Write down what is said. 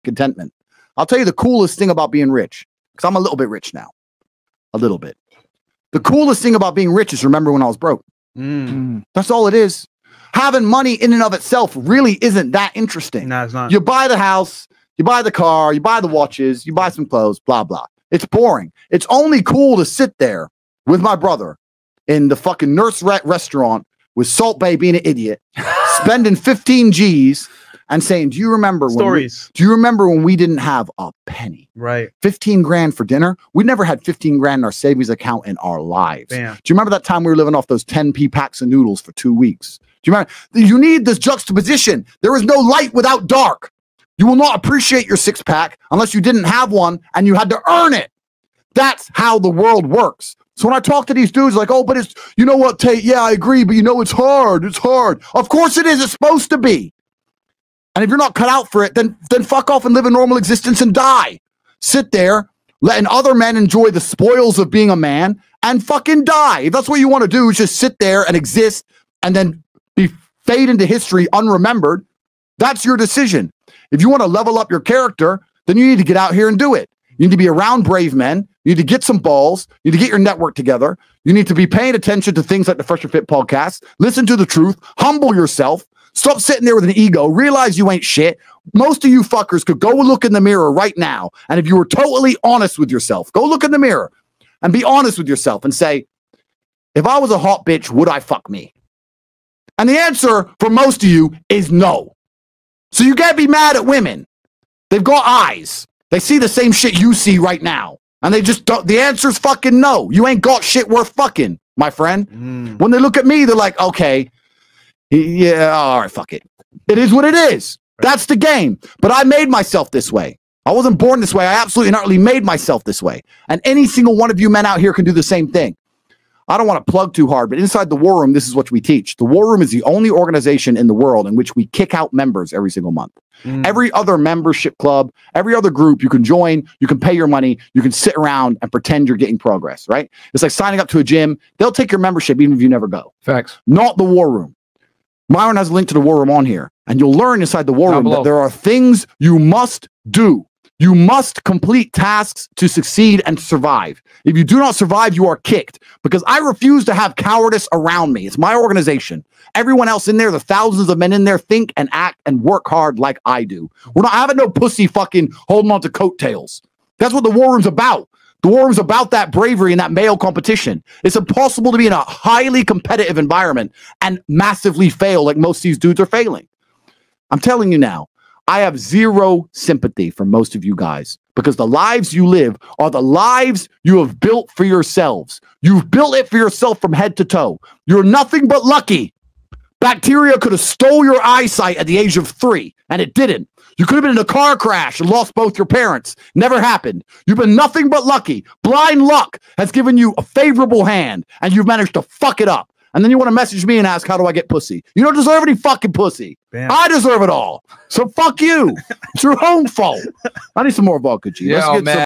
contentment. I'll tell you the coolest thing about being rich, because I'm a little bit rich now. A little bit. The coolest thing about being rich is remember when I was broke. That's all it is. Having money in and of itself really isn't that interesting. No, it's not. You buy the house, you buy the car, you buy the watches, you buy some clothes, blah, blah. It's boring. It's only cool to sit there with my brother in the fucking Nurse restaurant with Salt Bae being an idiot, spending 15 G's and saying, do you remember when we didn't have a penny? Right. 15 grand for dinner? We never had 15 grand in our savings account in our lives. Damn. Do you remember that time we were living off those 10p packs of noodles for 2 weeks? Do you remember? You need this juxtaposition. There is no light without dark. You will not appreciate your six-pack unless you didn't have one and you had to earn it. That's how the world works. So when I talk to these dudes like, oh, but it's, you know what, Tate? Yeah, I agree, but you know, it's hard. It's hard. Of course it is. It's supposed to be. And if you're not cut out for it, then fuck off and live a normal existence and die. Sit there, letting other men enjoy the spoils of being a man and fucking die. If that's what you want to do, is just sit there and exist and then fade into history unremembered. That's your decision. If you want to level up your character, then you need to get out here and do it. You need to be around brave men. You need to get some balls. You need to get your network together. You need to be paying attention to things like the Fresh and Fit podcast. Listen to the truth. Humble yourself. Stop sitting there with an ego. Realize you ain't shit. Most of you fuckers could go look in the mirror right now. And if you were totally honest with yourself, go look in the mirror and be honest with yourself and say, if I was a hot bitch, would I fuck me? And the answer for most of you is no. So you can't be mad at women. They've got eyes. They see the same shit you see right now. And they just don't. The answer's fucking no. You ain't got shit worth fucking, my friend. When they look at me, they're like, okay, yeah, all right, fuck it. It is what it is. That's the game. But I made myself this way. I wasn't born this way. I absolutely and utterly made myself this way. And any single one of you men out here can do the same thing. I don't want to plug too hard, but inside the War Room, this is what we teach. The War Room is the only organization in the world in which we kick out members every single month. Every other membership club, every other group you can join, you can pay your money, you can sit around and pretend you're getting progress, right? It's like signing up to a gym. They'll take your membership even if you never go. Facts. Not the War Room. Myron has a link to the War Room on here, and you'll learn inside the War Room that there are things you must do. You must complete tasks to succeed and survive. If you do not survive, you are kicked, because I refuse to have cowardice around me. It's my organization. Everyone else in there, the thousands of men in there, think and act and work hard like I do. We're not having no pussy fucking holding on to coattails. That's what the War Room's about. The War Room's about that bravery and that male competition. It's impossible to be in a highly competitive environment and massively fail like most of these dudes are failing. I'm telling you now, I have zero sympathy for most of you guys, because the lives you live are the lives you have built for yourselves. You've built it for yourself from head to toe. You're nothing but lucky. Bacteria could have stole your eyesight at the age of 3, and it didn't. You could have been in a car crash and lost both your parents. Never happened. You've been nothing but lucky. Blind luck has given you a favorable hand, and you've managed to fuck it up. And then you want to message me and ask, how do I get pussy? You don't deserve any fucking pussy. Damn. I deserve it all. So fuck you. It's your own fault. I need some more vodka, G. Yeah, man.